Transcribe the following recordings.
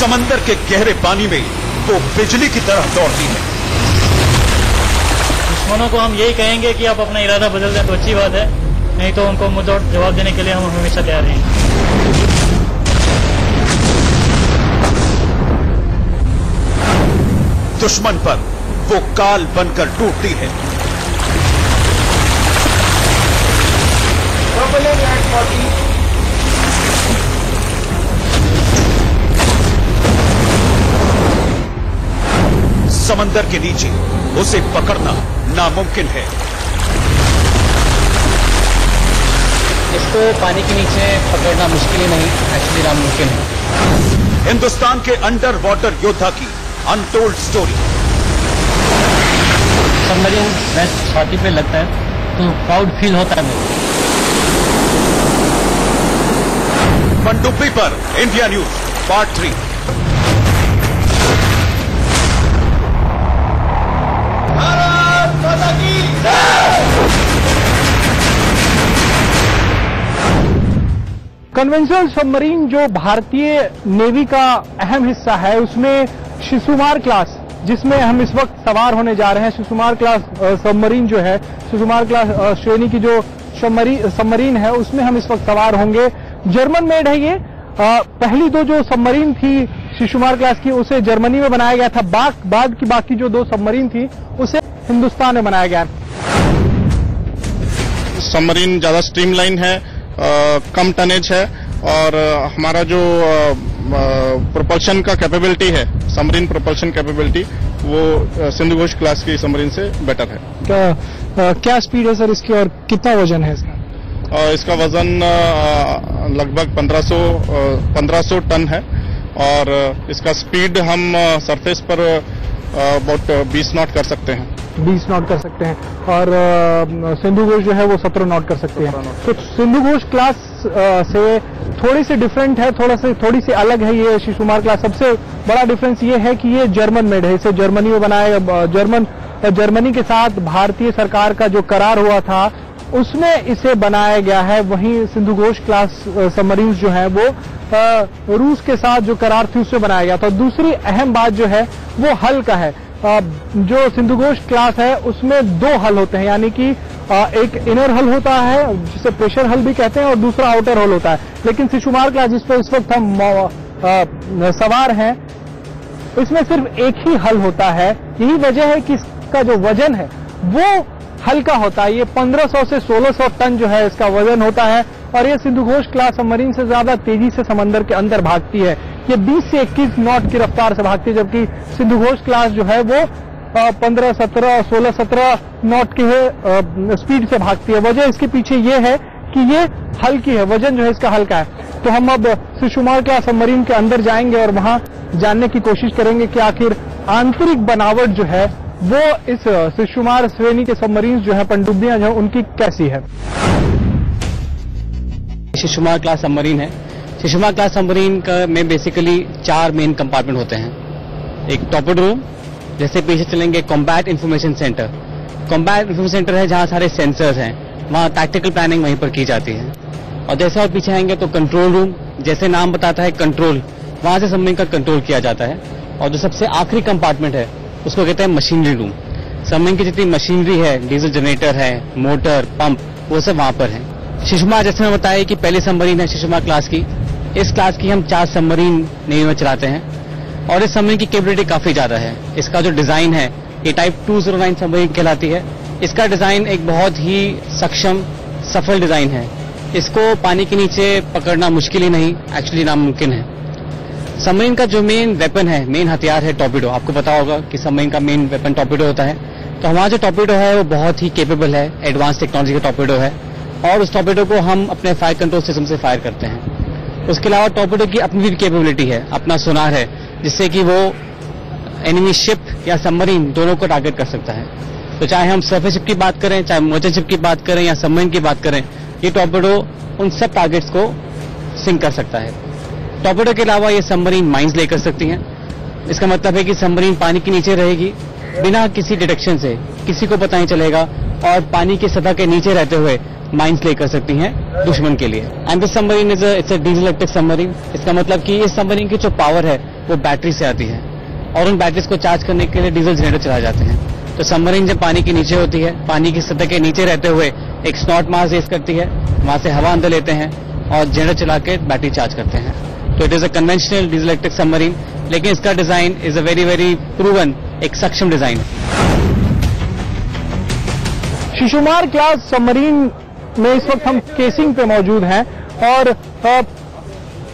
समंदर के गहरे पानी में वो बिजली की तरह दौड़ती है। दुश्मनों को हम यही कहेंगे कि आप अपना इरादा बदल दें तो अच्छी बात है, नहीं तो उनको मुंहतोड़ जवाब देने के लिए हम हमेशा तैयार हैं। दुश्मन पर वो काल बनकर टूटती है। समंदर के नीचे उसे पकड़ना नामुमकिन है। इसको पानी के नीचे पकड़ना मुश्किल ही नहीं, एक्चुअली नामुमकिन है। हिंदुस्तान के अंडर वाटर योद्धा की अनटोल्ड स्टोरी। सबमरीन वेस्ट छाती पे लगता है तो प्राउड फील होता है मुझे। पनडुब्बी पर India news part 3। Conventional submarine जो भारतीय नेवी का अहम हिस्सा है, उसमें शिशुमार क्लास, जिसमें हम इस वक्त सवार होने जा रहे हैं, शिशुमार क्लास सबमरीन जो है, शिशुमार क्लास श्रेणी की जो सबमरीन है, उसमें हम इस वक्त सवार होंगे। जर्मन मेड है ये। पहली दो जो सबमरीन थी शिशुमार क्लास की, उसे जर्मनी में बनाया गया था। बाद की बाकी जो दो सबमरीन थी उसे हिंदुस्तान में बनाया गया। सबमरीन ज्यादा स्ट्रीमलाइन है, कम टनेज है और हमारा जो प्रोपल्शन का कैपेबिलिटी है, सबमरीन प्रोपल्शन कैपेबिलिटी, वो सिंधु घोष क्लास की सबमरीन से बेटर है। क्या स्पीड है सर इसकी और कितना वजन है इसका? इसका वजन लगभग 1500 टन है और इसका स्पीड हम सरफेस पर अबाउट 20 नॉट कर सकते हैं। 20 नॉट कर सकते हैं और सिंधु घोष जो है वो 17 नॉट कर सकते हैं। तो सिंधु घोष क्लास से थोड़ी सी डिफरेंट है, थोड़ी सी अलग है ये शिशुमार क्लास। सबसे बड़ा डिफरेंस ये है कि ये जर्मन मेड है, इसे जर्मनी में बनाया। जर्मनी के साथ भारतीय सरकार का जो करार हुआ था उसमें इसे बनाया गया है। वहीं सिंधु घोष क्लास सबमरीन जो है वो रूस के साथ जो करार थी उसमें बनाया गया था। दूसरी अहम बात जो है वो हल का है। जो सिंधु घोष क्लास है उसमें दो हल होते हैं, यानी कि एक इनर हल होता है जिसे प्रेशर हल भी कहते हैं और दूसरा आउटर हल होता है। लेकिन शिशुमार क्लास जिस पर इस वक्त हम सवार हैं, इसमें सिर्फ एक ही हल होता है। यही वजह है कि इसका जो वजन है वो हल्का होता है। ये 1500 से 1600 टन जो है इसका वजन होता है और ये सिंधु घोष क्लास सबमरीन से ज्यादा तेजी से समंदर के अंदर भागती है। ये 20 से 21 नॉट की रफ्तार से भागती है, जबकि सिंधु घोष क्लास जो है वो 15, 17, 16, 17 नॉट की स्पीड से भागती है। वजह इसके पीछे ये है कि ये हल्की है, वजन जो है इसका हल्का है। तो हम अब शिशुमार क्लास सबमरीन के अंदर जाएंगे और वहां जानने की कोशिश करेंगे कि आखिर आंतरिक बनावट जो है वो इस शिशुमार श्रेणी के सबमरीन जो है, पनडुब्बियां जो है, उनकी कैसी है। शिशुमार क्लास सबमरीन है। शिशुमार क्लास सबमरीन में बेसिकली 4 मेन कंपार्टमेंट होते हैं। एक टॉर्पेडो रूम, जैसे पीछे चलेंगे combat information centre. Combat information centre है जहां सारे सेंसर्स हैं, वहां टैक्टिकल प्लानिंग वहीं पर की जाती है। और जैसे और पीछे आएंगे तो कंट्रोल रूम, जैसे नाम बताता है कंट्रोल, वहां से सबमरीन का कंट्रोल किया जाता है। और जो सबसे आखिरी कंपार्टमेंट है उसको कहते हैं मशीनरी रूम। सबमरीन की जितनी मशीनरी है, डीजल जनरेटर है, मोटर, पंप, वो सब वहां पर है। शिशुमार, जैसे मैं बताया कि पहली सबमरीन है शिशुमार क्लास की। इस क्लास की हम 4 सबमरीन नेवी में चलाते हैं और इस सबमरीन की कैपेबिलिटी काफी ज्यादा है। इसका जो डिजाइन है ये टाइप 209 सबमरीन कहलाती है। इसका डिजाइन एक बहुत ही सक्षम, सफल डिजाइन है। इसको पानी के नीचे पकड़ना मुश्किल ही नहीं, एक्चुअली नामुमकिन है। सबमरीन का जो मेन वेपन है, मेन हथियार है टॉर्पेडो। आपको पता होगा कि सबमरीन का मेन वेपन टॉर्पेडो होता है। तो हमारा जो टॉर्पेडो है वो बहुत ही केपेबल है, एडवांस टेक्नोलॉजी का टॉर्पेडो है और उस टॉर्पेडो को हम अपने फायर कंट्रोल सिस्टम से फायर करते हैं। उसके अलावा टॉर्पेडो की अपनी भी कैपेबिलिटी है, अपना सोनार है, जिससे कि वो एनिमी शिप या सबमरीन दोनों को टारगेट कर सकता है। तो चाहे हम सरफेस शिप की बात करें, चाहे मर्चेंट शिप की बात करें या सबमरीन की बात करें, ये टॉर्पेडो उन सब टारगेट्स को सिंक कर सकता है। टॉर्पेडो के अलावा ये सबमरीन माइंस ले कर सकती हैं। इसका मतलब है कि सबमरीन पानी के नीचे रहेगी बिना किसी डिटेक्शन से, किसी को पता नहीं चलेगा और पानी की सतह के नीचे रहते हुए माइंस ले कर सकती हैं दुश्मन के लिए। And this submarine it's a diesel electric submarine. इसका मतलब कि इस सबमरीन की जो पावर है वो बैटरी से आती है और उन बैटरीज को चार्ज करने के लिए डीजल जनरेटर चलाए जाते हैं। तो सबमरीन जब पानी के नीचे होती है, पानी की सतह के नीचे रहते हुए एक स्नॉट मास रेस करती है, वहां से हवा अंदर लेते हैं और जनरेटर चला के बैटरी चार्ज करते हैं। तो it is a conventional diesel electric submarine, लेकिन इसका design is a very very proven, एक सक्षम डिजाइन है। शिशुमार क्लास सबमरीन में इस वक्त हम केसिंग पे मौजूद हैं और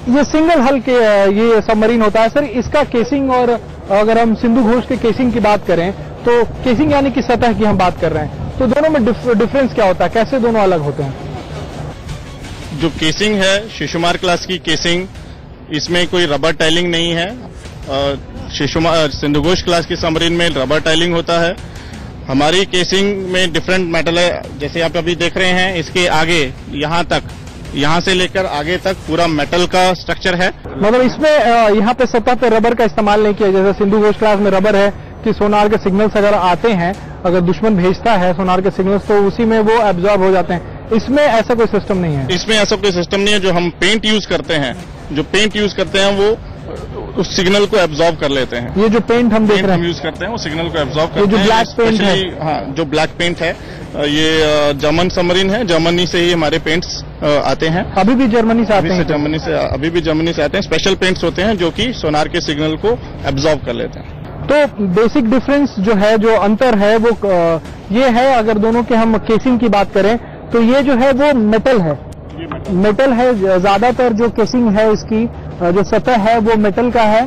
ये सिंगल हल के ये सबमरीन होता है। सर, इसका केसिंग और अगर हम सिंधु घोष के केसिंग की बात करें तो केसिंग यानी कि सतह की हम बात कर रहे हैं, तो दोनों में डिफरेंस क्या होता है, कैसे दोनों अलग होते हैं? जो केसिंग है शिशुमार क्लास की केसिंग, इसमें कोई रबर टाइलिंग नहीं है। सिंधु घोष क्लास की सबमरीन में रबर टाइलिंग होता है। हमारी केसिंग में डिफरेंट मेटल है, जैसे आप अभी देख रहे हैं। इसके आगे यहाँ से लेकर आगे तक पूरा मेटल का स्ट्रक्चर है। मतलब इसमें यहाँ पे सतह पे रबर का इस्तेमाल नहीं किया, जैसे सिंधु घोष क्लास में रबर है कि सोनार के सिग्नल्स अगर आते हैं, अगर दुश्मन भेजता है सोनार के सिग्नल्स तो उसी में वो एब्जॉर्ब हो जाते हैं। इसमें ऐसा कोई सिस्टम नहीं है। इसमें ऐसा कोई सिस्टम नहीं है। जो हम पेंट यूज करते हैं, वो उस सिग्नल को एब्जॉर्ब कर लेते हैं। ये जो पेंट हम देख रहे हैं, यूज करते हैं, वो सिग्नल को एब्जॉर्ब करते हैं। जो ब्लैक पेंट है, हाँ, जो ब्लैक पेंट है, ये जर्मन सबमरीन है। जर्मनी से ही हमारे पेंट्स आते हैं। अभी भी जर्मनी से आते हैं? अभी भी जर्मनी से आते हैं। स्पेशल पेंट्स होते हैं जो कि सोनार के सिग्नल को एब्जॉर्ब कर लेते हैं। तो बेसिक डिफरेंस जो है, जो अंतर है वो ये है, अगर दोनों के हम केसिंग की बात करें तो ये जो है वो मेटल है। मेटल है, ज्यादातर जो केसिंग है इसकी जो सतह है वो मेटल का है,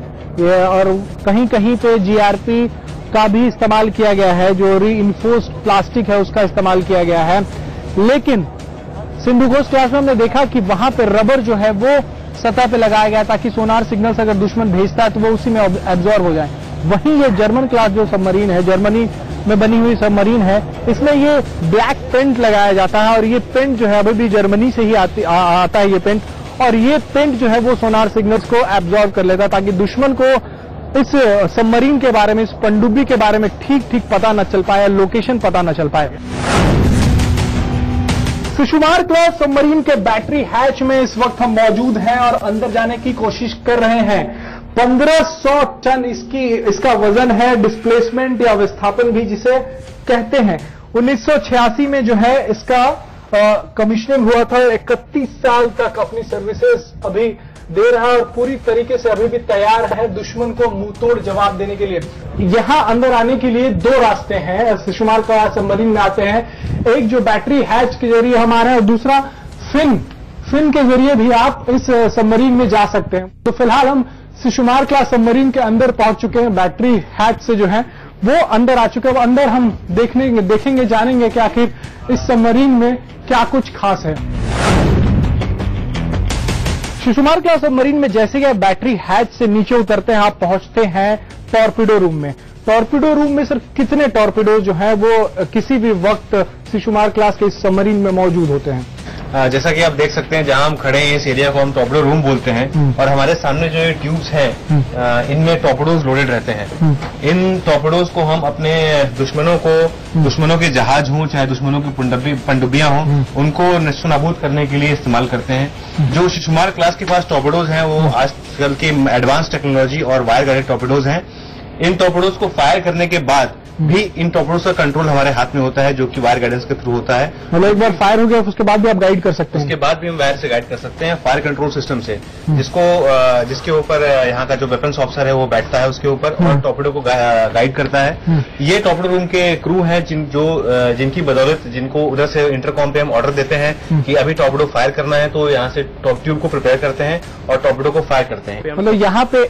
और कहीं कहीं पे जीआरपी का भी इस्तेमाल किया गया है, जो रीइंफोर्स्ड प्लास्टिक है उसका इस्तेमाल किया गया है। लेकिन सिंधु घोष क्लास में हमने देखा कि वहां पे रबर जो है वो सतह पे लगाया गया ताकि सोनार सिग्नल्स अगर दुश्मन भेजता है तो वो उसी में एब्जॉर्ब हो जाए। वहीं ये जर्मन क्लास जो सबमरीन है, जर्मनी में बनी हुई सबमरीन है, इसमें ये ब्लैक पेंट लगाया जाता है और ये पेंट जो है अभी भी जर्मनी से ही आता है ये पेंट, और ये पेंट जो है वो सोनार सिग्नल्स को एब्जॉर्ब कर लेता है ताकि दुश्मन को इस सबमरीन के बारे में, इस पनडुब्बी के बारे में ठीक पता न चल पाए, लोकेशन पता न चल पाए। शिशुमार क्लास सबमरीन के बैटरी हैच में इस वक्त हम मौजूद हैं और अंदर जाने की कोशिश कर रहे हैं। 1500 टन इसका वजन है, डिस्प्लेसमेंट या विस्थापन भी जिसे कहते हैं। 1986 में जो है इसका कमीशनिंग हुआ था। 31 साल तक अपनी सर्विसेज अभी दे रहा है और पूरी तरीके से अभी भी तैयार है दुश्मन को मुंहतोड़ जवाब देने के लिए। यहां अंदर आने के लिए 2 रास्ते हैं। शिशुमार क्लास सबमरीन में आते हैं, एक जो बैटरी हैच के जरिए हम आ रहे हैं और दूसरा फिन के जरिए भी आप इस सबमरीन में जा सकते हैं। तो फिलहाल हम शिशुमार क्लास सबमरीन के अंदर पहुंच चुके हैं। बैटरी हैच से जो है वो अंदर आ चुके हैं। अब अंदर हम देखेंगे जानेंगे कि आखिर इस सबमरीन में क्या कुछ खास है। शिशुमार क्लास सबमरीन में जैसे कि बैटरी हैच से नीचे उतरते हैं, आप पहुंचते हैं टॉर्पीडो रूम में। टॉर्पीडो रूम में सिर्फ कितने टॉर्पीडो जो है वो किसी भी वक्त शिशुमार क्लास के इस सबमरीन में मौजूद होते हैं? जैसा कि आप देख सकते हैं, जहां हम खड़े हैं इस एरिया को हम टॉर्पीडो रूम बोलते हैं और हमारे सामने जो ये ट्यूब्स हैं इनमें टॉर्पीडोज लोडेड रहते हैं। इन टॉर्पीडोज को हम अपने दुश्मनों के जहाज हों चाहे दुश्मनों की पनडुब्बियां हों, उनको नष्ट-नाबूद करने के लिए इस्तेमाल करते हैं। जो शिशुमार क्लास के पास टॉर्पीडोज हैं वो आजकल की एडवांस टेक्नोलॉजी और वायर गाइडेड टॉर्पीडोज हैं। इन टॉर्पीडोज को फायर करने के बाद भी इन टॉर्पीडोज का कंट्रोल हमारे हाथ में होता है, जो कि वायर गाइडेंस के थ्रू होता है। मतलब एक बार फायर हो गया उसके बाद भी आप गाइड कर सकते हैं? उसके बाद भी हम वायर से गाइड कर सकते हैं, फायर कंट्रोल सिस्टम से, जिसके ऊपर यहाँ का जो वेपन्स ऑफिसर है वो बैठता है उसके ऊपर और टॉर्पीडो को गाइड करता है। ये टॉर्पीडो रूम के क्रू हैं जिनकी बदौलत जिनको उधर से इंटरकॉम पे हम ऑर्डर देते हैं कि अभी टॉर्पीडो फायर करना है, तो यहाँ से ट्यूब को प्रिपेयर करते हैं और टॉर्पीडो को फायर करते हैं। मतलब यहाँ पे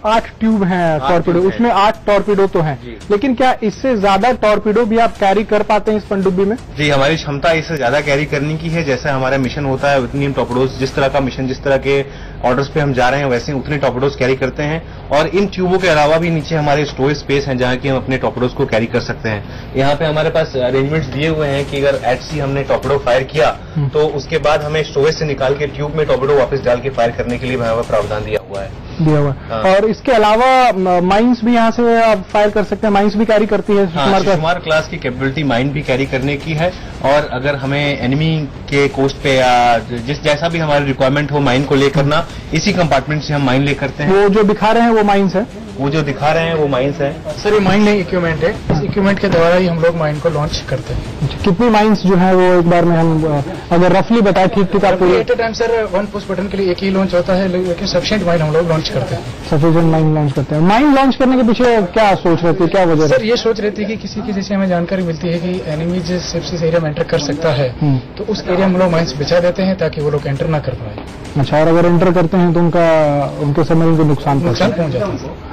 8 ट्यूब हैं टॉर्पीडो, उसमें 8 टॉर्पीडो तो हैं, लेकिन क्या इससे ज्यादा टॉर्पीडो भी आप कैरी कर पाते हैं इस पनडुब्बी में? जी, हमारी क्षमता इससे ज्यादा कैरी करने की है। जैसा हमारा मिशन होता है उतनी हम टॉर्पीडोज, जिस तरह का मिशन, जिस तरह के ऑर्डर्स पे हम जा रहे हैं वैसे उतने टॉर्पीडोज कैरी करते हैं। और इन ट्यूबों के अलावा भी नीचे हमारे स्टोरेज स्पेस है जहां की हम अपने टॉर्पीडोज को कैरी कर सकते हैं। यहाँ पे हमारे पास अरेंजमेंट्स दिए हुए हैं कि अगर एट सी हमने टॉर्पीडो फायर किया तो उसके बाद हमें स्टोरेज से निकाल के ट्यूब में टॉर्पीडो वापस डाल के फायर करने के लिए वहां पर प्रावधान दिया हुआ है। दिया हुआ है। और इसके अलावा माइंस भी यहाँ से आप फायर कर सकते हैं, माइंस भी कैरी करती है शिशुमार क्लास की कैपेबिलिटी माइन भी कैरी करने की है, और अगर हमें एनिमी के कोस्ट पे या जिस जैसा भी हमारी रिक्वायरमेंट हो माइन को ले करना, इसी कंपार्टमेंट से हम माइन ले करते हैं। वो जो दिखा रहे हैं वो माइंस है, वो जो दिखा रहे हैं वो माइंस है। सर ये माइन नहीं इक्विपमेंट है, इस इक्विपमेंट के द्वारा ही हम लोग माइन को लॉन्च करते हैं। कितनी माइंस जो है वो एक बार में हम अगर रफली बताए ठीक ठीक आपको? At a time sir one push button के लिए एक ही लॉन्च होता है, लेकिन सफिशिएंट माइन हम लोग लॉन्च करते हैं। सफिशिएंट माइन लॉन्च करते हैं। माइन लॉन्च करने के पीछे क्या सोच रहती है, क्या वजह? सर ये सोच रहती है कि किसी की जैसे हमें जानकारी मिलती है कि एनिमी जिस शिप्स इस एरिया में एंटर कर सकता है, तो उस एरिया में हम लोग माइंस बिछा देते हैं ताकि वो लोग एंटर ना कर पाए। अच्छा, और अगर एंटर करते हैं तो उनके सबमरीन को नुकसान पहुंच जाता है।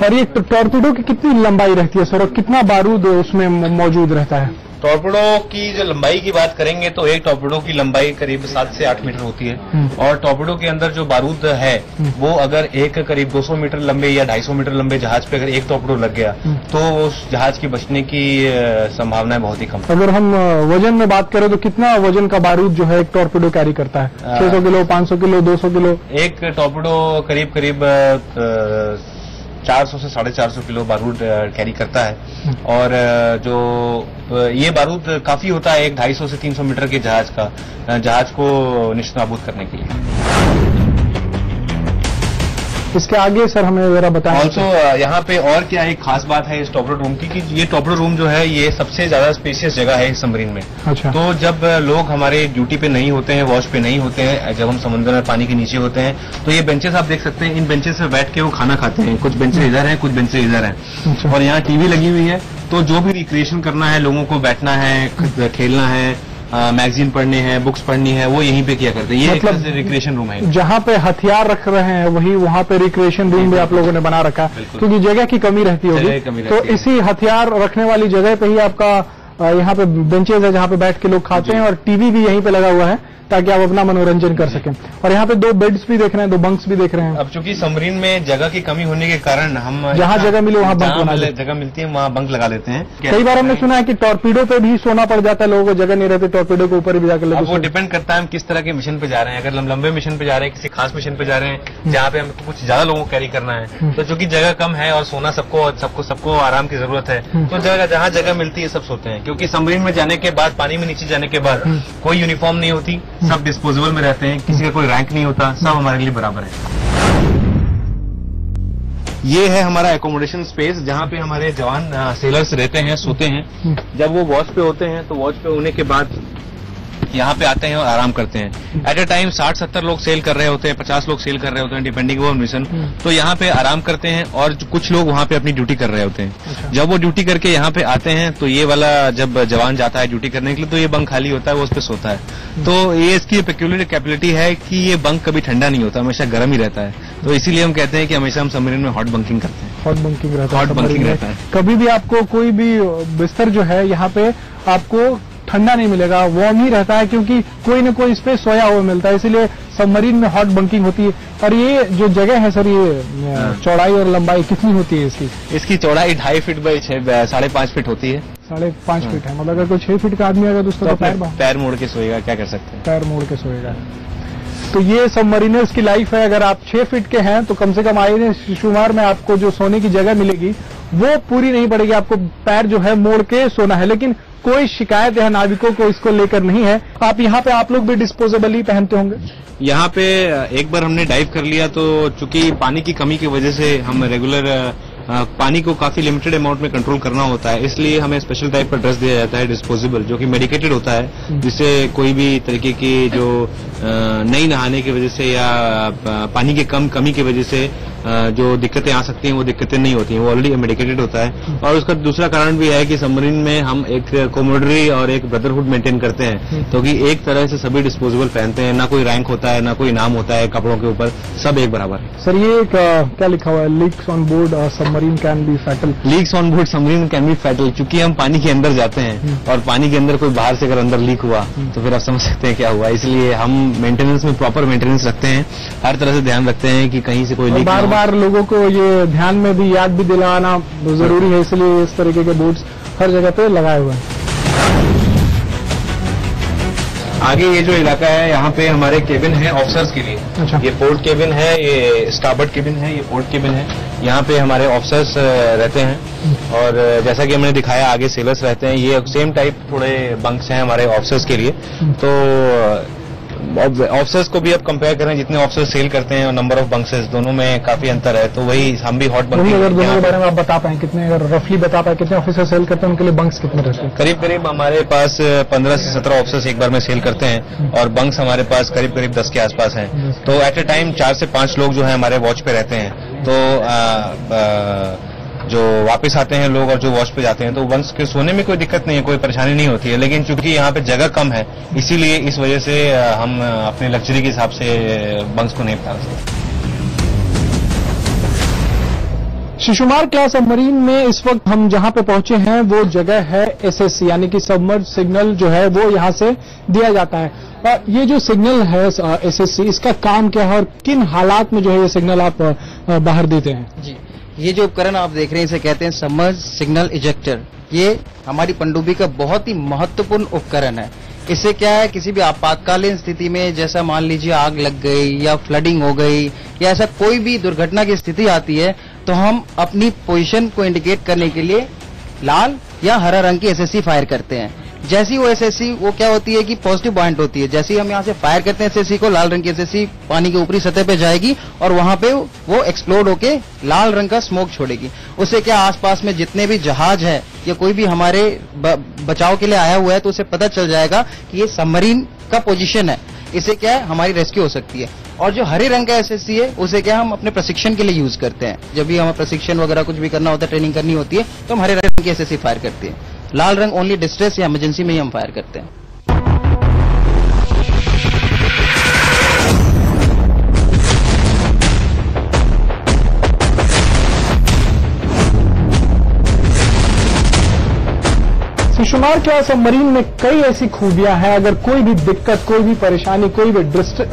और ये टॉर्पीडो की कितनी लंबाई रहती है सर, और कितना बारूद उसमें मौजूद रहता है? टॉर्पेडो की जो लंबाई की बात करेंगे तो एक टॉर्पेडो की लंबाई करीब 7 से 8 मीटर होती है, और टॉर्पेडो के अंदर जो बारूद है वो अगर एक करीब 200 मीटर लंबे या 250 मीटर लंबे जहाज पे अगर एक टॉर्पेडो लग गया तो उस जहाज की बचने की संभावनाएं बहुत ही कम। अगर हम वजन में बात करें तो कितना वजन का बारूद जो है एक टॉर्पेडो कैरी करता है? 600 किलो, 500 किलो, 200 किलो? एक टॉर्पेडो करीब करीब 400 से 450 किलो बारूद कैरी करता है, और जो ये बारूद काफी होता है एक 250 से 300 मीटर के जहाज को निष्प्रभावित करने के लिए। इसके आगे सर हमें जरा बताएं। ऑल्सो यहाँ पे और क्या एक खास बात है इस टॉर्पेडो रूम की कि ये टॉर्पेडो रूम जो है ये सबसे ज्यादा स्पेशियस जगह है इस सबमरीन में। अच्छा। तो जब लोग हमारे ड्यूटी पे नहीं होते हैं, वॉच पे नहीं होते हैं, जब हम समुद्र में पानी के नीचे होते हैं तो ये बेंचेस आप देख सकते हैं, इन बेंचेस पे बैठ के वो खाना खाते हैं। कुछ बेंचेस इधर हैं, कुछ बेंचेस इधर हैं। अच्छा। और यहाँ टीवी लगी हुई है, तो जो भी रिक्रिएशन करना है, लोगों को बैठना है, खेलना है, मैगजीन पढ़ने हैं, बुक्स पढ़नी है, वो यहीं पे किया करते हैं। ये मतलब रिक्रिएशन रूम है। जहाँ पे हथियार रख रहे हैं वही वहाँ पे रिक्रिएशन रूम भी आप लोगों ने बना रखा है, क्योंकि जगह की कमी रहती होगी। तो इसी हथियार रखने वाली जगह पे ही आपका यहाँ पे बेंचेज है जहाँ पे बैठ के लोग खाते हैं, और टीवी भी यहीं पे लगा हुआ है ताकि आप अपना मनोरंजन कर सकें। और यहाँ पे 2 बेड्स भी देख रहे हैं, 2 बंक्स भी देख रहे हैं। अब चूंकि सबमरीन में जगह की कमी होने के कारण हम जहाँ जगह मिले वहाँ बंक बना लेते हैं, जगह मिलती है वहाँ बंक लगा लेते हैं। कई बार हमने सुना है कि टॉर्पीडो पे भी सोना पड़ जाता है, लोगों को जगह नहीं रहती, टॉर्पीडो के ऊपर भी जाकर। अब वो डिपेंड करता है हम किस तरह के मिशन पे जा रहे हैं। अगर हम लंबे मिशन पे जा रहे हैं, किसी खास मिशन पे जा रहे हैं जहाँ पे हमको कुछ ज्यादा लोगों को कैरी करना है, तो चूंकि जगह कम है और सोना सबको आराम की जरूरत है, तो जहाँ जगह मिलती है सब सोते हैं। क्योंकि सबमरीन में जाने के बाद, पानी में नीचे जाने के बाद कोई यूनिफॉर्म नहीं होती, सब डिस्पोजेबल रहते हैं, किसी का कोई रैंक नहीं होता, सब हमारे लिए बराबर है। ये है हमारा एकोमोडेशन स्पेस जहाँ पे हमारे जवान सेलर्स रहते हैं, सोते हैं। जब वो वॉच पे होते हैं तो वॉच पे होने के बाद यहाँ पे आते हैं और आराम करते हैं। एट ए टाइम 60-70 लोग सेल कर रहे होते हैं, 50 लोग सेल कर रहे होते हैं, डिपेंडिंग ऑन मिशन। तो यहाँ पे आराम करते हैं, और कुछ लोग वहाँ पे अपनी ड्यूटी कर रहे होते हैं। अच्छा। जब वो ड्यूटी करके यहाँ पे आते हैं तो ये वाला जब जवान जाता है ड्यूटी करने के लिए तो ये बंक खाली होता है, वो उस पर सोता है। तो ये इसकी पेक्यूलियर कैपेबिलिटी है कि ये बंक कभी ठंडा नहीं होता, हमेशा गर्म ही रहता है। तो इसीलिए हम कहते हैं कि हमेशा हम सबमरीन में हॉट बंकिंग करते हैं। हॉट बंकिंग रहता है, हॉट बंकिंग रहता है। कभी भी आपको कोई भी बिस्तर जो है यहाँ पे आपको ठंडा नहीं मिलेगा, वार्म ही रहता है, क्योंकि कोई न कोई इस पे सोया हुआ मिलता है। इसीलिए सबमरीन में हॉट बंकिंग होती है। और ये जो जगह है सर, ये चौड़ाई और लंबाई कितनी होती है इसकी? इसकी चौड़ाई 2.5 फीट बाई 5.5 फीट होती है। 5.5 फीट है, मतलब अगर कोई 6 फीट का आदमी अगर उसको तो पैर मोड़ के सोएगा, क्या कर सकते हैं, पैर मोड़ के सोएगा। तो ये सबमरीनर्स की लाइफ है। अगर आप 6 फीट के हैं तो कम से कम आईएनएस शिशुमार में आपको जो सोने की जगह मिलेगी वो पूरी नहीं पड़ेगी, आपको पैर जो है मोड़ के सोना है। लेकिन कोई शिकायत है नाविकों को इसको लेकर नहीं है। आप यहाँ पे आप लोग भी डिस्पोजेबल ही पहनते होंगे? यहाँ पे एक बार हमने डाइव कर लिया तो चूंकि पानी की कमी की वजह से हम रेगुलर पानी को काफी लिमिटेड अमाउंट में कंट्रोल करना होता है, इसलिए हमें स्पेशल टाइप का ड्रेस दिया जाता है डिस्पोजेबल, जो कि मेडिकेटेड होता है, जिससे कोई भी तरीके की जो नहीं नहाने की वजह से या पानी की कमी की वजह से जो दिक्कतें आ सकती हैं वो दिक्कतें नहीं होती हैं, वो ऑलरेडी मेडिकेटेड होता है। और उसका दूसरा कारण भी है कि सबमरीन में हम एक कोमोडरी और एक ब्रदरहुड मेंटेन करते हैं, क्योंकि एक तरह से सभी डिस्पोजेबल पहनते हैं, ना कोई रैंक होता है, ना कोई नाम होता है कपड़ों के ऊपर, सब एक बराबर है। सर ये क्या लिखा हुआ है, leaks on board submarine can be fatal? Leaks on board submarine can be fatal, चूंकि हम पानी के अंदर जाते हैं और पानी के अंदर कोई बाहर से अगर अंदर लीक हुआ तो फिर आप समझ सकते हैं क्या हुआ। इसलिए हम मेंटेनेंस में प्रॉपर मेंटेनेंस रखते हैं, हर तरह से ध्यान रखते हैं कि कहीं से कोई लीक बार बार लोगों को ये ध्यान में भी याद भी दिलाना जरूरी है, इसलिए इस तरीके के बोर्ड्स हर जगह पे लगाए हुए हैं। आगे ये जो इलाका है यहाँ पे हमारे केबिन है ऑफिसर्स के लिए। अच्छा। ये पोर्ट केबिन है, ये स्टारबोर्ड केबिन है, ये पोर्ट केबिन है। यहाँ पे हमारे ऑफिसर्स रहते हैं और जैसा कि हमने दिखाया आगे सेलर्स रहते हैं। ये सेम टाइप थोड़े बंक्स हैं हमारे ऑफिसर्स के लिए। तो ऑफिसर्स को भी अब कंपेयर करें, जितने ऑफिसर्स सेल करते हैं और नंबर ऑफ बंक्सेस दोनों में काफी अंतर है। तो वही हम भी हॉट वही अगर दोनों के बारे में बंक आप बता पाएं, कितने अगर रफली बता पाए कितने ऑफिसर सेल करते हैं, उनके लिए बंक्स कितने रहते हैं? करीब करीब हमारे पास 15 से 17 ऑफिसर्स एक बार में सेल करते हैं और बंक्स हमारे पास करीब करीब 10 के आसपास हैं। तो एट ए टाइम 4 से 5 लोग जो है हमारे वॉच पे रहते हैं। तो जो वापस आते हैं लोग और जो वॉच पे जाते हैं, तो वंश के सोने में कोई दिक्कत नहीं है, कोई परेशानी नहीं होती है। लेकिन चूंकि यहाँ पे जगह कम है, इसीलिए इस वजह से हम अपने लग्जरी के हिसाब से बंक्स को नहीं बता सकते। शिशुमार क्लास सबमरीन में इस वक्त हम जहां पे पहुंचे हैं वो जगह है एसएससी, यानी कि सबमर्ज सिग्नल जो है वो यहां से दिया जाता है। और ये जो सिग्नल है एसएससी, इसका काम क्या है और किन हालात में जो है ये सिग्नल आप बाहर देते हैं? जी, ये जो उपकरण आप देख रहे हैं इसे कहते हैं सबमर्ज सिग्नल इजेक्टर। ये हमारी पनडुब्बी का बहुत ही महत्वपूर्ण उपकरण है। इससे क्या है, किसी भी आपातकालीन स्थिति में, जैसा मान लीजिए आग लग गई या फ्लडिंग हो गई या ऐसा कोई भी दुर्घटना की स्थिति आती है, तो हम अपनी पोजीशन को इंडिकेट करने के लिए लाल या हरा रंग की एसएससी फायर करते हैं। जैसी वो एसएससी वो क्या होती है कि पॉजिटिव पॉइंट होती है। जैसे ही हम यहाँ से फायर करते हैं एसएससी को, लाल रंग की एसएससी पानी के ऊपरी सतह पे जाएगी और वहां पे वो एक्सप्लोड होके लाल रंग का स्मोक छोड़ेगी। उससे क्या आसपास में जितने भी जहाज है या कोई भी हमारे बचाव के लिए आया हुआ है, तो उसे पता चल जाएगा कि ये सबमरीन का पोजीशन है। इससे क्या है, हमारी रेस्क्यू हो सकती है। और जो हरे रंग का एसएससी है, उसे क्या हम अपने प्रशिक्षण के लिए यूज करते हैं। जब भी हमें प्रशिक्षण वगैरह कुछ भी करना होता है, ट्रेनिंग करनी होती है, तो हम हरे रंग की एसएससी फायर करते हैं। लाल रंग ओनली डिस्ट्रेस या इमरजेंसी में ही हम फायर करते हैं। शिशुमार क्लास सबमरीन में कई ऐसी खूबियां हैं। अगर कोई भी दिक्कत, कोई भी परेशानी, कोई भी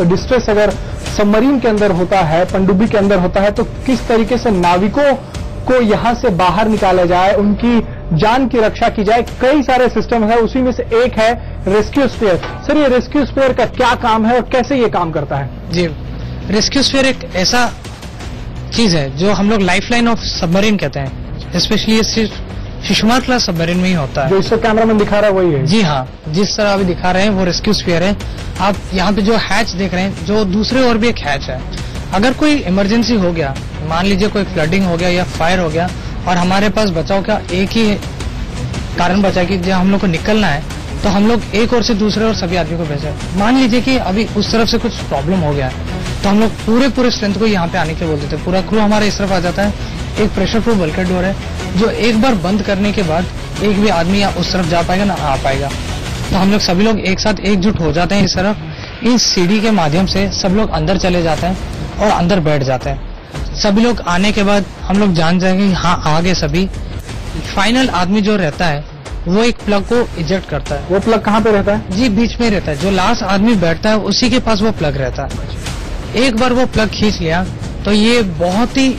डिस्ट्रेस अगर सबमरीन के अंदर होता है, पनडुब्बी के अंदर होता है, तो किस तरीके से नाविकों को यहां से बाहर निकाला जाए, उनकी जान की रक्षा की जाए, कई सारे सिस्टम है। उसी में से एक है रेस्क्यू स्पेयर। सर, ये रेस्क्यू स्पेयर का क्या काम है और कैसे ये काम करता है? जी, रेस्क्यू स्पेयर एक ऐसा चीज है जो हम लोग लाइफलाइन ऑफ सबमरीन कहते हैं। स्पेशली ये सिर्फ शिशुमार क्लास सबमरीन में ही होता है। जो इससे कैमरामैन दिखा रहा है वही है? जी हाँ, जिस तरह अभी दिखा रहे हैं वो रेस्क्यू स्पेयर है। आप यहाँ पे जो हैच देख रहे हैं, जो दूसरे और भी एक हैच है। अगर कोई इमरजेंसी हो गया, मान लीजिए कोई फ्लडिंग हो गया या फायर हो गया और हमारे पास बचाव का एक ही कारण बचा कि जब हम लोग को निकलना है, तो हम लोग एक ओर से दूसरे और सभी आदमी को भेजा। मान लीजिए कि अभी उस तरफ से कुछ प्रॉब्लम हो गया है, तो हम लोग पूरे स्ट्रेंथ को यहाँ पे आने के बोल देते हैं। पूरा क्रू हमारा इस तरफ आ जाता है। एक प्रेशर प्रूफ बल्कहेड डोर है जो एक बार बंद करने के बाद एक भी आदमी या उस तरफ जा पाएगा ना आ पाएगा। तो हम लोग सभी लोग एक साथ एकजुट हो जाते हैं इस तरफ। इस सीढ़ी के माध्यम से सब लोग अंदर चले जाते हैं और अंदर बैठ जाते हैं। सभी लोग आने के बाद हम लोग जान जाएंगे हाँ आ गए सभी। फाइनल आदमी जो रहता है वो एक प्लग को इजेक्ट करता है। वो प्लग कहाँ पे रहता है? जी, बीच में रहता है। जो लास्ट आदमी बैठता है उसी के पास वो प्लग रहता है। एक बार वो प्लग खींच लिया तो ये बहुत ही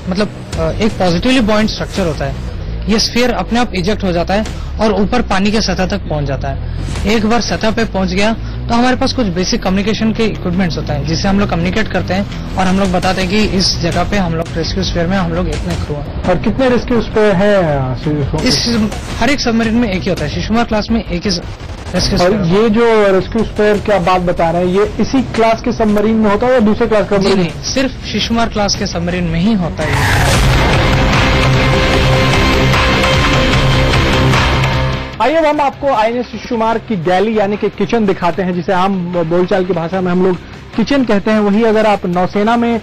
मतलब एक पॉजिटिवली बॉइंट स्ट्रक्चर होता है। ये स्फीयर अपने आप इजेक्ट हो जाता है और ऊपर पानी के सतह तक पहुंच जाता है। एक बार सतह पे पहुंच गया तो हमारे पास कुछ बेसिक कम्युनिकेशन के इक्विपमेंट्स होता है जिससे हम लोग कम्युनिकेट करते हैं और हम लोग बताते हैं कि इस जगह पे हम लोग रेस्क्यू स्फीयर में हम लोग इतने क्रू हैं। और कितने रेस्क्यू स्पेयर है? इस हर एक सबमरीन में एक ही होता है। शिशुमार क्लास में एक ही रेस्क्यू और स्पेयर। ये जो रेस्क्यू स्पेयर की आप बात बता रहे हैं, ये इसी क्लास के सबमरीन में होता है या दूसरे क्लास का? जी नहीं, सिर्फ शिशुमार क्लास के सबमरीन में ही होता है। आइए अब हम आपको आईएनएस शिशुमार की गैली यानी कि किचन दिखाते हैं, जिसे आम बोलचाल की भाषा में हम लोग किचन कहते हैं। वही अगर आप नौसेना में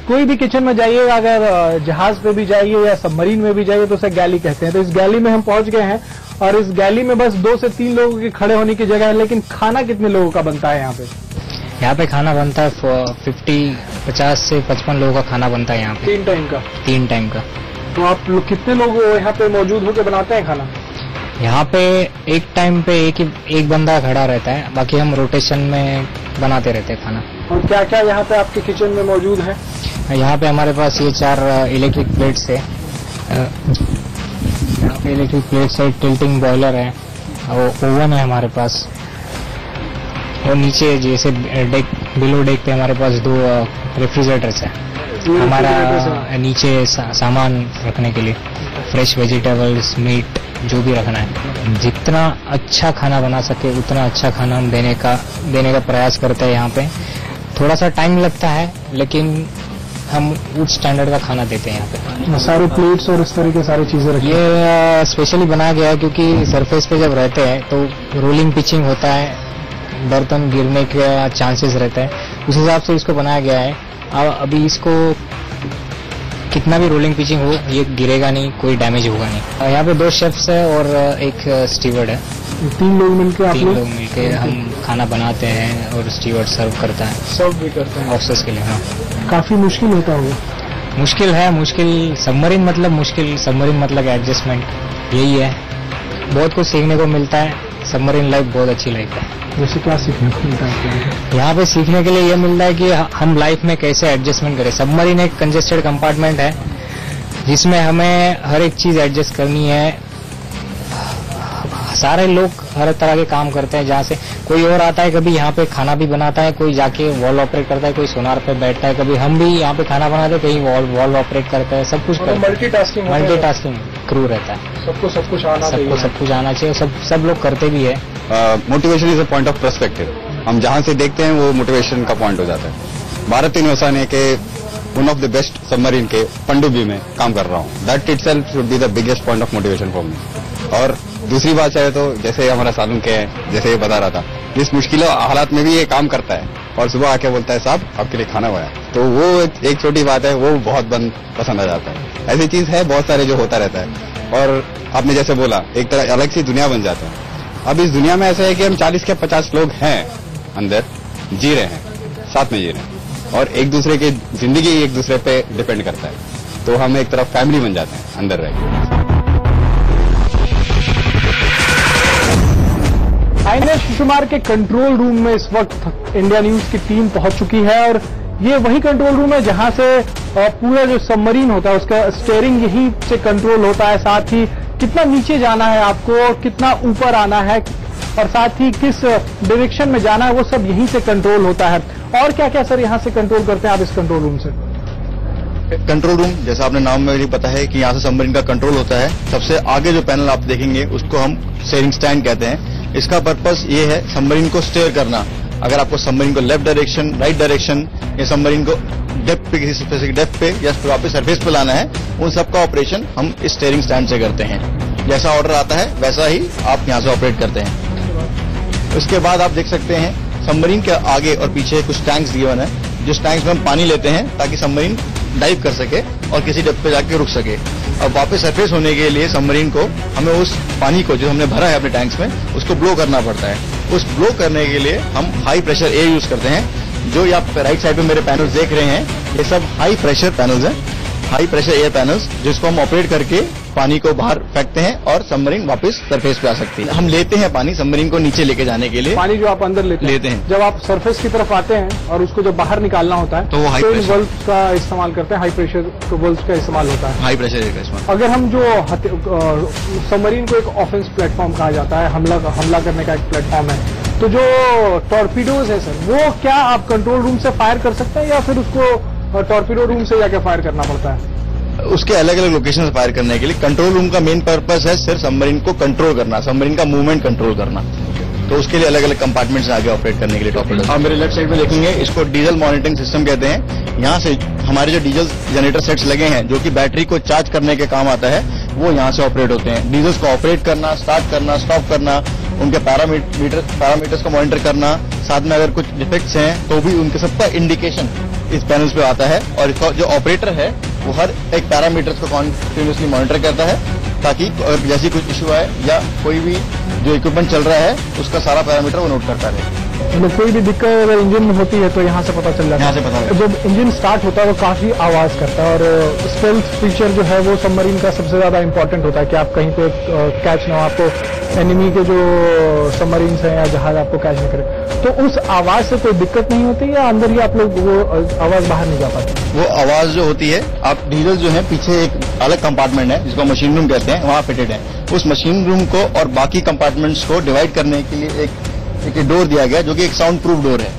कोई भी किचन में जाइएगा, अगर जहाज पे भी जाइए या सबमरीन में भी जाइए, तो उसे गैली कहते हैं। तो इस गैली में हम पहुंच गए हैं और इस गैली में बस 2 से 3 लोगों के खड़े होने की जगह है। लेकिन खाना कितने लोगों का बनता है यहाँ पे? यहाँ पे खाना बनता है 50 से 55 लोगों का खाना बनता है यहाँ पे। 3 टाइम का? 3 टाइम का। तो आप लोग कितने लोग यहाँ पे मौजूद होकर बनाते हैं खाना? यहाँ पे एक टाइम पे एक बंदा खड़ा रहता है, बाकी हम रोटेशन में बनाते रहते हैं खाना। और क्या क्या यहाँ पे आपके किचन में मौजूद है? यहाँ पे हमारे पास ये 4 इलेक्ट्रिक प्लेट्स है। यहाँ पे इलेक्ट्रिक प्लेट्स है, टिल्टिंग बॉयलर है, वो ओवन है हमारे पास। और नीचे जैसे डेक बिलो डेक पे हमारे पास 2 रेफ्रिजरेटर्स है हमारा नीचे सामान रखने के लिए, फ्रेश वेजिटेबल्स, मीट, जो भी रखना है। जितना अच्छा खाना बना सके उतना अच्छा खाना हम देने का प्रयास करते हैं। यहाँ पे थोड़ा सा टाइम लगता है लेकिन हम उच्च स्टैंडर्ड का खाना देते हैं यहाँ पे। सारे प्लेट्स और इस तरह के सारी चीजें रखी ये स्पेशली बनाया गया है क्योंकि सरफेस पे जब रहते हैं तो रोलिंग पिचिंग होता है, बर्तन गिरने का चांसेस रहता है, उस हिसाब से इसको बनाया गया है। अभी इसको कितना भी रोलिंग पिचिंग हो ये गिरेगा नहीं, कोई डैमेज होगा नहीं। यहाँ पे 2 शेफ्स है और एक स्टीवर्ड है। 3 लोग मिलकर हम खाना बनाते हैं और स्टीवर्ड सर्व करता है। सर्व भी करते हैं ऑफिसर्स के लिए। हाँ, काफी मुश्किल होता होगा। मुश्किल है, मुश्किल सबमरीन मतलब मुश्किल, सबमरीन मतलब एडजस्टमेंट, यही है। बहुत कुछ सीखने को मिलता है, सबमरीन लाइफ बहुत अच्छी लाइफ है। जैसे क्या सीखने को मिलता है यहाँ पे? सीखने के लिए ये मिलता है कि हम लाइफ में कैसे एडजस्टमेंट करें। सबमरीन एक कंजेस्टेड कंपार्टमेंट है जिसमें हमें हर एक चीज एडजस्ट करनी है। सारे लोग हर तरह के काम करते हैं, जहाँ से कोई और आता है, कभी यहाँ पे खाना भी बनाता है, कोई जाके वॉल ऑपरेट करता है, कोई सोनार पे बैठता है, कभी हम भी यहाँ पे खाना बनाते हैं, कहीं वॉल ऑपरेट करता है, सब कुछ करते हैं। मल्टीटास्किंग क्रू रहता है, सबको सब कुछ आना चाहिए, सब लोग करते भी है। Motivation is a point of perspective. हम जहां से देखते हैं वो मोटिवेशन का पॉइंट हो जाता है। भारत नौसेना के one of the best submarine के पनडुब्बी में काम कर रहा हूँ। That itself should be the biggest point of motivation for me. और दूसरी बात चाहे तो जैसे हमारा सालून के हैं, जैसे ये बता रहा था, इस मुश्किल हालात में भी ये काम करता है और सुबह आके बोलता है साहब आपके लिए खाना हुआ है। तो वो एक छोटी बात है, वो बहुत पसंद आ जाता है। ऐसी चीज है बहुत सारे जो होता रहता है। और आपने जैसे बोला एक तरह अलग सी दुनिया बन जाता है। अब इस दुनिया में ऐसा है कि हम 40 के 50 लोग हैं अंदर, जी रहे हैं, साथ में जी रहे हैं और एक दूसरे की जिंदगी एक दूसरे पे डिपेंड करता है। तो हम एक तरफ फैमिली बन जाते हैं अंदर रह के। INS शिशुमार के कंट्रोल रूम में इस वक्त इंडिया न्यूज की टीम पहुंच चुकी है और ये वही कंट्रोल रूम है जहां से पूरा जो सबमरीन होता है उसका स्टीयरिंग यहीं से कंट्रोल होता है। साथ ही कितना नीचे जाना है आपको, कितना ऊपर आना है और साथ ही किस डायरेक्शन में जाना है वो सब यहीं से कंट्रोल होता है। और क्या क्या सर यहाँ से कंट्रोल करते हैं आप इस कंट्रोल रूम से? कंट्रोल रूम जैसा आपने नाम में भी पता है कि यहाँ से सबमरीन का कंट्रोल होता है। सबसे आगे जो पैनल आप देखेंगे उसको हम स्टीयरिंग स्टैंड कहते हैं। इसका पर्पस ये है सबमरीन को स्टेयर करना। अगर आपको सबमरीन को लेफ्ट डायरेक्शन, राइट डायरेक्शन या सबमरीन को डेप्थ पे, किसी स्पेसिफिक डेप्थ पे या वापस सरफेस पे लाना है, उन सबका ऑपरेशन हम इस स्टीयरिंग स्टैंड से करते हैं। जैसा ऑर्डर आता है वैसा ही आप यहाँ से ऑपरेट करते हैं। उसके बाद आप देख सकते हैं सबमरीन के आगे और पीछे कुछ टैंक्स गिवन है, जिस टैंक्स में हम पानी लेते हैं ताकि सबमरीन डाइव कर सके और किसी डेप्थ पे जाके रुक सके। और वापस सरफेस होने के लिए सबमरीन को हमें उस पानी को जो हमने भरा है अपने टैंक्स में उसको ब्लो करना पड़ता है। उस ब्लो करने के लिए हम हाई प्रेशर एयर यूज करते हैं। जो ये आप राइट साइड पे मेरे पैनल्स देख रहे हैं ये सब हाई प्रेशर पैनल्स हैं, हाई प्रेशर एयर पैनल्स, जिसको हम ऑपरेट करके पानी को बाहर फेंकते हैं और सबमरीन वापस सरफेस पे आ सकती है। हम लेते हैं पानी सबमरीन को नीचे लेके जाने के लिए। पानी जो आप अंदर लेते हैं जब आप सरफेस की तरफ आते हैं और उसको जब बाहर निकालना होता है तो वो हाई प्रेशर वल्व्स का इस्तेमाल करते हैं, हाई प्रेशर वल्व्स का इस्तेमाल होता है, हाई प्रेशर एयर का इस्तेमाल। अगर हम जो सबमरीन को एक ऑफेंस प्लेटफॉर्म कहा जाता है, हमला करने का एक प्लेटफॉर्म है, तो जो टॉर्पीडोज है सर वो क्या आप कंट्रोल रूम से फायर कर सकते हैं या फिर उसको टॉर्पीडो रूम से जाके फायर करना पड़ता है? उसके अलग अलग लोकेशन से फायर करने के लिए कंट्रोल रूम का मेन पर्पस है सिर्फ सबमरीन को कंट्रोल करना, सबमरीन का मूवमेंट कंट्रोल करना। तो उसके लिए अलग अलग कंपार्टमेंट्स आगे ऑपरेट करने के लिए टॉर्पीडो। आप मेरे लेफ्ट साइड में देखेंगे इसको डीजल मॉनिटरिंग सिस्टम कहते हैं। यहाँ से हमारे जो डीजल जनरेटर सेट्स लगे हैं जो कि बैटरी को चार्ज करने के काम आता है वो यहाँ से ऑपरेट होते हैं। डीजल्स को ऑपरेट करना, स्टार्ट करना, स्टॉप करना, उनके पैरामीटर्स को मॉनिटर करना, साथ में अगर कुछ डिफेक्ट्स हैं तो भी उनके सबका इंडिकेशन इस पैनल्स पे आता है। और इसका जो ऑपरेटर है वो हर एक पैरामीटर्स को कॉन्टिन्यूसली मॉनिटर करता है ताकि जैसे कुछ इशू आए या कोई भी जो इक्विपमेंट चल रहा है उसका सारा पैरामीटर वो नोट करता रहे। मतलब कोई भी दिक्कत अगर इंजन में होती है तो यहाँ से पता चल जाता है। यहाँ से पता लगता है। जब इंजन स्टार्ट होता है वो काफी आवाज करता है और स्टेल्थ फीचर जो है वो सबमरीन का सबसे ज्यादा इंपॉर्टेंट होता है कि आप कहीं पे कैच ना हो, आपको एनिमी के जो सबमरीन हैं या जहाज आपको कैच न करे। तो उस आवाज से कोई दिक्कत नहीं होती या अंदर ही आप लोग वो आवाज बाहर नहीं जा पाती? वो आवाज जो होती है, आप डीजल जो है पीछे एक अलग कंपार्टमेंट है जिसको मशीन रूम कहते हैं, वहाँ फिटेड है। उस मशीन रूम को और बाकी कंपार्टमेंट्स को डिवाइड करने के लिए एक एक डोर दिया गया जो कि एक साउंड प्रूफ डोर है।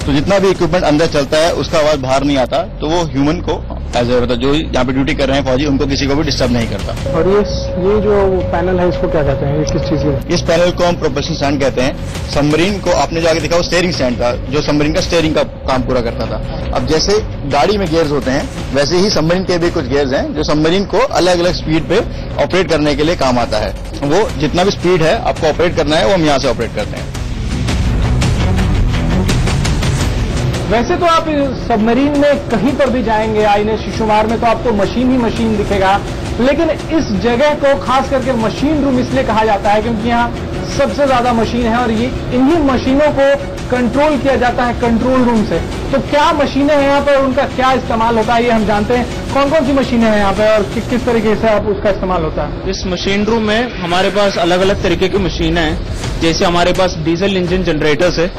तो जितना भी इक्विपमेंट अंदर चलता है उसका आवाज बाहर नहीं आता, तो वो ह्यूमन को एज ए जो यहाँ पे ड्यूटी कर रहे हैं फौजी उनको किसी को भी डिस्टर्ब नहीं करता। और ये जो पैनल है इसको क्या कहते हैं, ये किस चीज के? इस पैनल को हम प्रोपल्शन स्टैंड कहते हैं। सबमरीन को आपने जो आगे देखा वो स्टीयरिंग स्टैंड था, जो सबमरीन का स्टीयरिंग का काम पूरा करता था। अब जैसे गाड़ी में गियर्स होते हैं वैसे ही सबमरीन के भी कुछ गियर्स हैं जो सबमरीन को अलग अलग स्पीड पे ऑपरेट करने के लिए काम आता है। वो जितना भी स्पीड है आपको ऑपरेट करना है वो हम यहाँ से ऑपरेट करते हैं। वैसे तो आप सबमरीन में कहीं पर भी जाएंगे आईने शिशुमार में तो आपको मशीन ही मशीन दिखेगा, लेकिन इस जगह को खास करके मशीन रूम इसलिए कहा जाता है क्योंकि यहाँ सबसे ज्यादा मशीन है और ये इन्हीं मशीनों को कंट्रोल किया जाता है कंट्रोल रूम से। तो क्या मशीनें हैं यहाँ पर, उनका क्या इस्तेमाल होता है ये हम जानते हैं। कौन कौन सी मशीनें हैं यहाँ पे और किस तरीके से आप उसका इस्तेमाल होता है? इस मशीन रूम में हमारे पास अलग अलग तरीके की मशीनें हैं। जैसे हमारे पास डीजल इंजन जनरेटर्स है,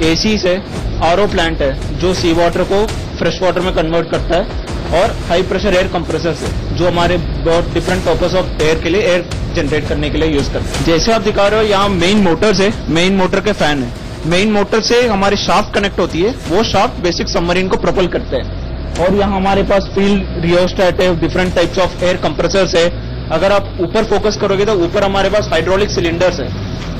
एसी है, आरओ प्लांट है जो सी वाटर को फ्रेश वाटर में कन्वर्ट करता है, और हाई प्रेशर एयर कंप्रेसर्स है जो हमारे बहुत डिफरेंट पर्पस ऑफ एयर के लिए एयर जनरेट करने के लिए यूज करते हैं। जैसे आप दिखा रहे हो यहाँ मेन मोटर्स है, मेन मोटर के फैन है। मेन मोटर से हमारी शाफ्ट कनेक्ट होती है, वो शाफ्ट बेसिक सबमरीन को प्रोपल करते हैं। और यहाँ हमारे पास फील्ड रियोस्टेट है, different types of air compressors है। अगर आप ऊपर फोकस करोगे तो ऊपर हमारे पास हाइड्रोलिक सिलेंडर्स है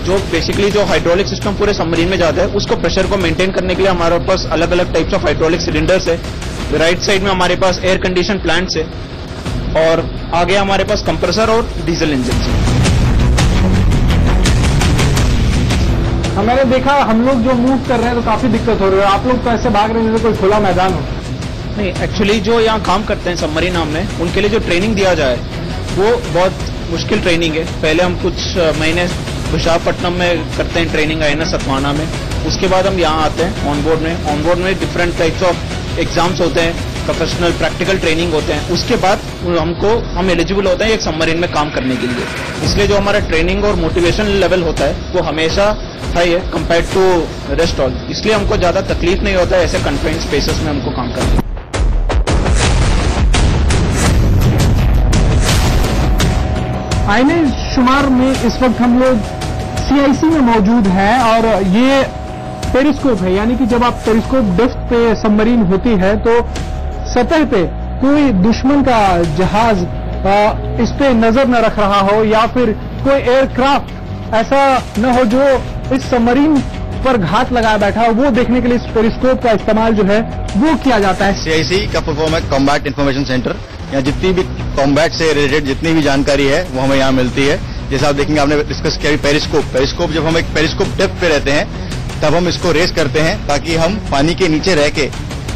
जो बेसिकली जो हाइड्रोलिक सिस्टम पूरे सबमरीन में जाता है उसको प्रेशर को मेंटेन करने के लिए हमारे पास अलग अलग टाइप्स ऑफ हाइड्रोलिक सिलेंडर्स है। राइट साइड में हमारे पास एयर कंडीशन प्लांट्स है और आगे हमारे पास कंप्रेसर और डीजल इंजन है। मैंने देखा हम लोग जो मूव कर रहे हैं तो काफी दिक्कत हो रही है, आप लोग तो ऐसे भाग रहे हैं जैसे कोई खुला मैदान हो। नहीं, एक्चुअली जो यहाँ काम करते हैं सबमरीन आर्म में उनके लिए जो ट्रेनिंग दिया जाए वो बहुत मुश्किल ट्रेनिंग है। पहले हम कुछ महीने विशाखापट्टनम में करते हैं ट्रेनिंग आईएनएस सतवाना में, उसके बाद हम यहाँ आते हैं ऑनबोर्ड में। ऑनबोर्ड में डिफरेंट टाइप्स ऑफ एग्जाम्स होते हैं, प्रोफेशनल प्रैक्टिकल ट्रेनिंग होते हैं। उसके बाद हम एलिजिबल होते हैं एक सबमरीन में काम करने के लिए। इसलिए जो हमारा ट्रेनिंग और मोटिवेशन लेवल होता है वो हमेशा हाई है कंपेयर टू रेस्ट ऑल। इसलिए हमको ज्यादा तकलीफ नहीं होता है ऐसे कन्फाइंड स्पेसेस में हमको काम करना। आईने शुमार में इस वक्त हम लोग सीआईसी में मौजूद हैं और ये पेरिस्कोप है, यानी कि जब आप पेरिस्कोप डेप्थ पे सबमरीन होती है तो सतह पे कोई दुश्मन का जहाज इस पे नजर न रख रहा हो या फिर कोई एयरक्राफ्ट ऐसा न हो जो इस सबमरीन पर घात लगाया बैठा हो, वो देखने के लिए इस पेरिस्कोप का इस्तेमाल जो है वो किया जाता है। सीआईसी का फुल फॉर्म है कॉम्बैट इन्फॉर्मेशन सेंटर। यहाँ जितनी भी कॉम्बैट से रिलेटेड जितनी भी जानकारी है वो हमें यहाँ मिलती है। जैसे आप देखेंगे आपने डिस्कस किया पेरिस्कोप जब हम एक पेरिस्कोप डेप्थ पे रहते हैं तब हम इसको रेस करते हैं ताकि हम पानी के नीचे रह के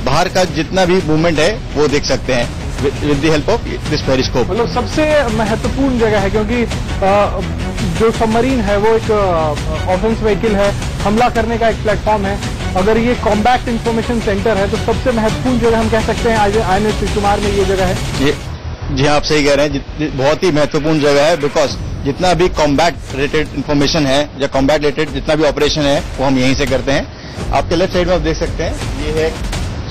बाहर का जितना भी मूवमेंट है वो देख सकते हैं with the help of this periscope. मतलब सबसे महत्वपूर्ण जगह है क्योंकि जो सबमरीन है वो एक ऑफेंस व्हीकल है, हमला करने का एक प्लेटफॉर्म है। अगर ये कॉम्बैट इंफॉर्मेशन सेंटर है तो सबसे महत्वपूर्ण जगह हम कह सकते हैं आईएनएस शिशुमार में ये जगह है। जी आप सही कह रहे हैं, बहुत ही महत्वपूर्ण जगह है बिकॉज जितना भी कॉम्बैट रिलेटेड इन्फॉर्मेशन है या कॉम्बैट रिलेटेड जितना भी ऑपरेशन है वो हम यहीं से करते हैं। आपके लेफ्ट साइड में आप देख सकते हैं ये है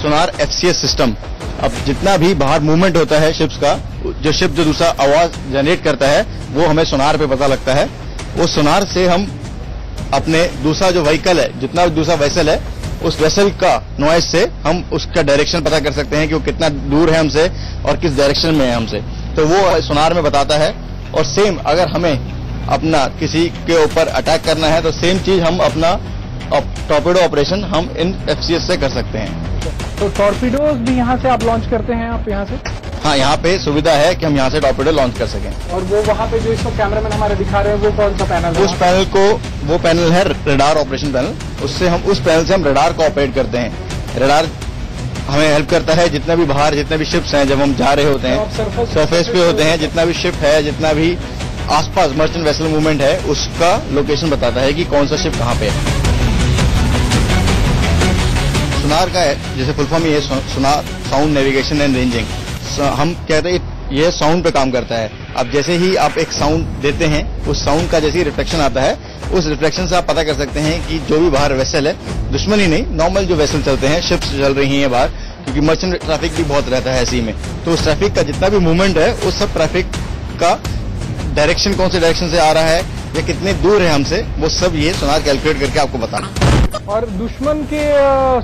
सोनार एफसीएस सिस्टम। अब जितना भी बाहर मूवमेंट होता है शिप्स का, जो शिप जो दूसरा आवाज जनरेट करता है वो हमें सोनार पे पता लगता है। वो सोनार से हम अपने दूसरा जो व्हीकल है, जितना भी दूसरा वेसल है, उस वेसल का नॉइज से हम उसका डायरेक्शन पता कर सकते हैं कि वो कितना दूर है हमसे और किस डायरेक्शन में है हमसे, तो वो सोनार में बताता है। और सेम अगर हमें अपना किसी के ऊपर अटैक करना है तो सेम चीज हम अपना टॉर्पेडो ऑपरेशन हम इन एफसीएस से कर सकते हैं। तो टॉर्पीडोज भी यहाँ से आप लॉन्च करते हैं आप यहाँ से? हाँ, यहाँ पे सुविधा है कि हम यहाँ से टॉर्पेडो लॉन्च कर सकें। और वो वहाँ पे जो इसको कैमरामैन हमारे दिखा रहे हैं वो कौन सा पैनल है? उस पैनल को वो पैनल है रडार ऑपरेशन पैनल। उससे हम उस पैनल से हम रडार को ऑपरेट करते हैं। रडार हमें हेल्प करता है जितना भी बाहर जितने भी शिप्स हैं जब हम जा रहे होते हैं सरफेस पे होते हैं, जितना भी शिप है जितना भी आसपास मर्चेंट वेसल मूवमेंट है उसका लोकेशन बताता है कि कौन सा शिप कहाँ पे है। सोनार का है जैसे फुल फॉर्म ये sonar sound navigation and ranging. हम कहते हैं ये साउंड पे काम करता है। अब जैसे ही आप एक साउंड देते हैं उस साउंड का जैसे ही रिफ्लेक्शन आता है उस रिफ्लेक्शन से आप पता कर सकते हैं कि जो भी बाहर वेसल है, दुश्मन ही नहीं नॉर्मल जो वेसल चलते हैं, शिप्स चल रही हैं बाहर, क्योंकि मर्चेंट ट्रैफिक भी बहुत रहता है ऐसी में, तो उस ट्रैफिक का जितना भी मूवमेंट है उस सब ट्रैफिक का डायरेक्शन कौन से डायरेक्शन से आ रहा है या कितने दूर है हमसे, वो सब ये सोनार कैलकुलेट करके आपको बताना। और दुश्मन के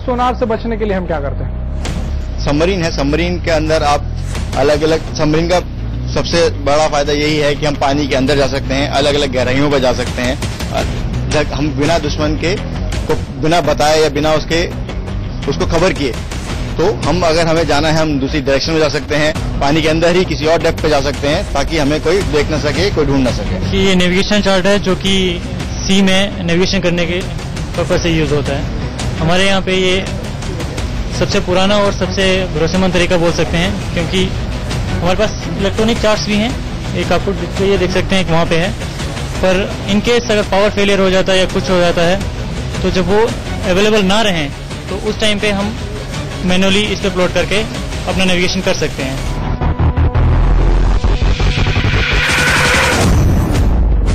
सोनार से बचने के लिए हम क्या करते हैं? सबमरीन है, सबमरीन के अंदर आप अलग अलग, सबमरीन का सबसे बड़ा फायदा यही है कि हम पानी के अंदर जा सकते हैं, अलग अलग गहराइयों पर जा सकते हैं। हम बिना दुश्मन के को बिना बताए या बिना उसको खबर किए, तो हम अगर हमें जाना है हम दूसरी डायरेक्शन में जा सकते हैं, पानी के अंदर ही किसी और डेप्थ पे जा सकते हैं ताकि हमें कोई देख न सके, कोई ढूंढ न सके। ये नेविगेशन चार्ट है जो कि सी में नेविगेशन करने के पर्पज से यूज होता है। हमारे यहाँ पे ये सबसे पुराना और सबसे भरोसेमंद तरीका बोल सकते हैं, क्योंकि हमारे पास इलेक्ट्रॉनिक चार्ट्स भी हैं। एक आपको डिस्प्ले ये देख सकते हैं कि वहाँ पे है, पर इनकेस अगर पावर फेलियर हो जाता है या कुछ हो जाता है, तो जब वो अवेलेबल ना रहें तो उस टाइम पे हम मैनुअली इस पे प्लॉट करके अपना नेविगेशन कर सकते हैं।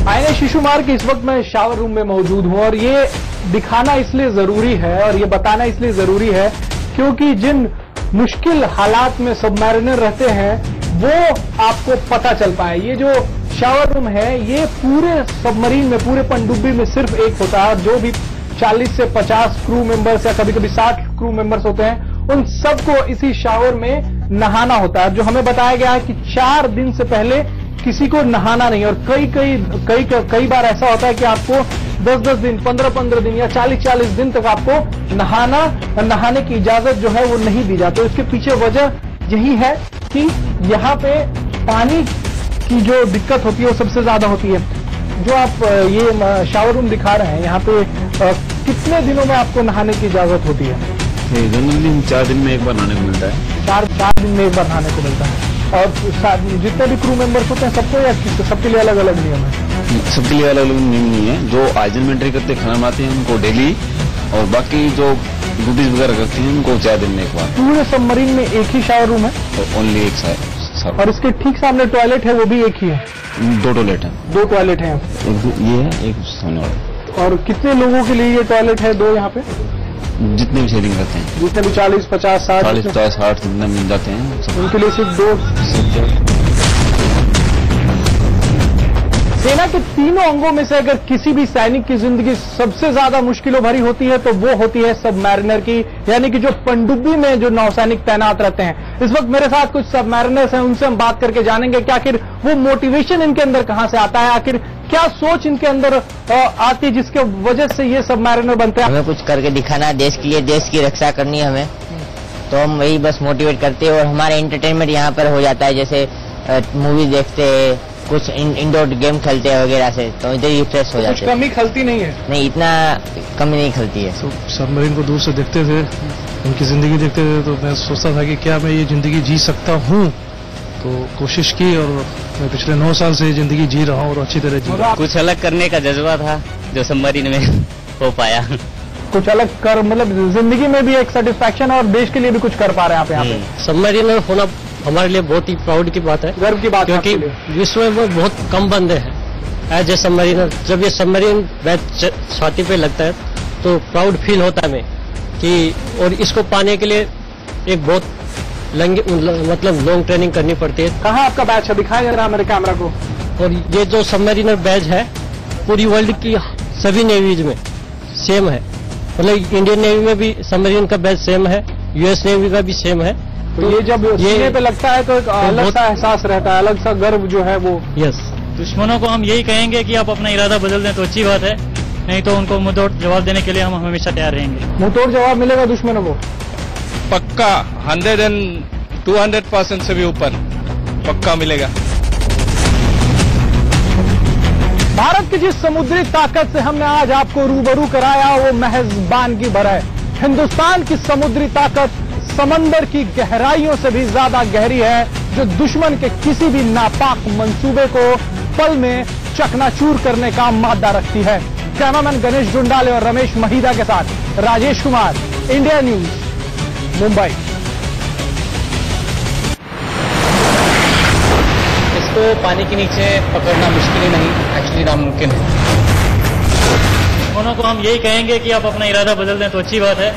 आईएनएस शिशुमार के इस वक्त मैं शावर रूम में मौजूद हूं और ये दिखाना इसलिए जरूरी है और ये बताना इसलिए जरूरी है क्योंकि जिन मुश्किल हालात में सबमरीनर रहते हैं वो आपको पता चल पाए। ये जो शावर रूम है ये पूरे सबमरीन में, पूरे पनडुब्बी में सिर्फ एक होता है। जो भी 40 से 50 क्रू मेंबर्स या कभी कभी 60 क्रू मेंबर्स होते हैं, उन सबको इसी शावर में नहाना होता है। जो हमें बताया गया है कि 4 दिन से पहले किसी को नहाना नहीं, और कई बार ऐसा होता है कि आपको 10-10 दिन, 15-15 दिन या 40-40 दिन तक आपको नहाने की इजाजत जो है वो नहीं दी जाती। इसके पीछे वजह यही है कि यहाँ पे पानी की जो दिक्कत होती है वो सबसे ज्यादा होती है। जो आप ये शावर रूम दिखा रहे हैं, यहाँ पे कितने दिनों में आपको नहाने की इजाजत होती है? जनरली 4 दिन में एक बार नहाने को मिलता है। 4 दिन में एक बार नहाने को मिलता है। और जितने भी क्रू मेंबर्स होते हैं सबको या सबके लिए अलग अलग नियम है? सबके लिए अलग अलग नियम नहीं है। जो आइजन में एंट्री करते खाना बनाते हैं उनको डेली, और बाकी जो ड्यूटीज वगैरह करती हैं उनको 4 दिन में एक बार। पूरे सबमरीन में एक ही शावर रूम है? ओनली एक शावर। और इसके ठीक सामने टॉयलेट है, वो भी एक ही है? 2 टॉयलेट है। 2 टॉयलेट है, एक ये है, एक सामने वाला। और कितने लोगों के लिए ये टॉयलेट है 2 यहाँ पे? जितने भी सेलिंग करते हैं, जितने भी 40, 50, 60 60 जितने मिल जाते हैं उनके लिए सिर्फ 2। सेना के तीनों अंगों में से अगर किसी भी सैनिक की जिंदगी सबसे ज्यादा मुश्किलों भरी होती है तो वो होती है सबमरीनर की, यानी कि जो पनडुब्बी में जो नौसैनिक तैनात रहते हैं। इस वक्त मेरे साथ कुछ सबमरीनर्स हैं, उनसे हम बात करके जानेंगे कि आखिर वो मोटिवेशन इनके अंदर कहां से आता है, आखिर क्या सोच इनके अंदर आती है जिसके वजह से ये सबमरीनर बनते हैं। हमें कुछ करके दिखाना है देश के लिए, देश की रक्षा करनी है हमें, तो हम वही बस मोटिवेट करते हैं। और हमारा एंटरटेनमेंट यहाँ पर हो जाता है, जैसे मूवी देखते हैं, कुछ इंडोर गेम खेलते हैं वगैरह से, तो इधर ही फ्रेश हो जाते हैं। कमी खलती नहीं है? नहीं, इतना कमी नहीं खलती है। तो सबमरीन को दूर से देखते थे, उनकी जिंदगी देखते थे, तो मैं सोचता था कि क्या मैं ये जिंदगी जी सकता हूँ। तो कोशिश की और मैं पिछले 9 साल से जिंदगी जी रहा हूँ और अच्छी तरह जी रहा हूँ। कुछ अलग करने का जज्बा था जो सबमरीन में हो पाया। कुछ अलग कर, मतलब जिंदगी में भी एक सेटिस्फैक्शन और देश के लिए भी कुछ कर पा रहे हैं आप यहाँ पे। सबमरीन होना हमारे लिए बहुत ही प्राउड की बात है, गर्व की बात, क्योंकि विश्व में बहुत कम बंदे हैं एज ए सबमरीनर। जब ये सबमरीन बैच छाती पे लगता है तो प्राउड फील होता है हमें कि, और इसको पाने के लिए एक बहुत मतलब लॉन्ग ट्रेनिंग करनी पड़ती है। कहाँ आपका बैच है, दिखाया जा रहा है मेरे कैमरा को। और ये जो सबमरीनर बैच है पूरी वर्ल्ड की सभी नेवीज में सेम है, मतलब इंडियन नेवी में भी सबमरीन का बैच सेम है, यूएस नेवी का भी सेम है। तो ये जब सीने पे लगता है तो एक अलग सा एहसास रहता है, अलग सा गर्व जो है वो। यस, दुश्मनों को हम यही कहेंगे कि आप अपना इरादा बदल दें तो अच्छी बात है, नहीं तो उनको मुंहतोड़ जवाब देने के लिए हम हमेशा तैयार रहेंगे। मुंहतोड़ जवाब मिलेगा दुश्मनों को पक्का 100 and 200% से भी ऊपर पक्का मिलेगा। भारत की जिस समुद्री ताकत से हमने आज आपको रूबरू कराया वो मेहजबानगी भरा है। हिंदुस्तान की समुद्री ताकत समंदर की गहराइयों से भी ज्यादा गहरी है, जो दुश्मन के किसी भी नापाक मंसूबे को पल में चकनाचूर करने का मादा रखती है। कैमरामैन गणेश जुंडाले और रमेश महिदा के साथ राजेश कुमार, इंडिया न्यूज, मुंबई। इसको पानी के नीचे पकड़ना मुश्किल ही नहीं, एक्चुअली नामुमकिन है। दुश्मनों को हम यही कहेंगे कि आप अपना इरादा बदल दें तो अच्छी बात है।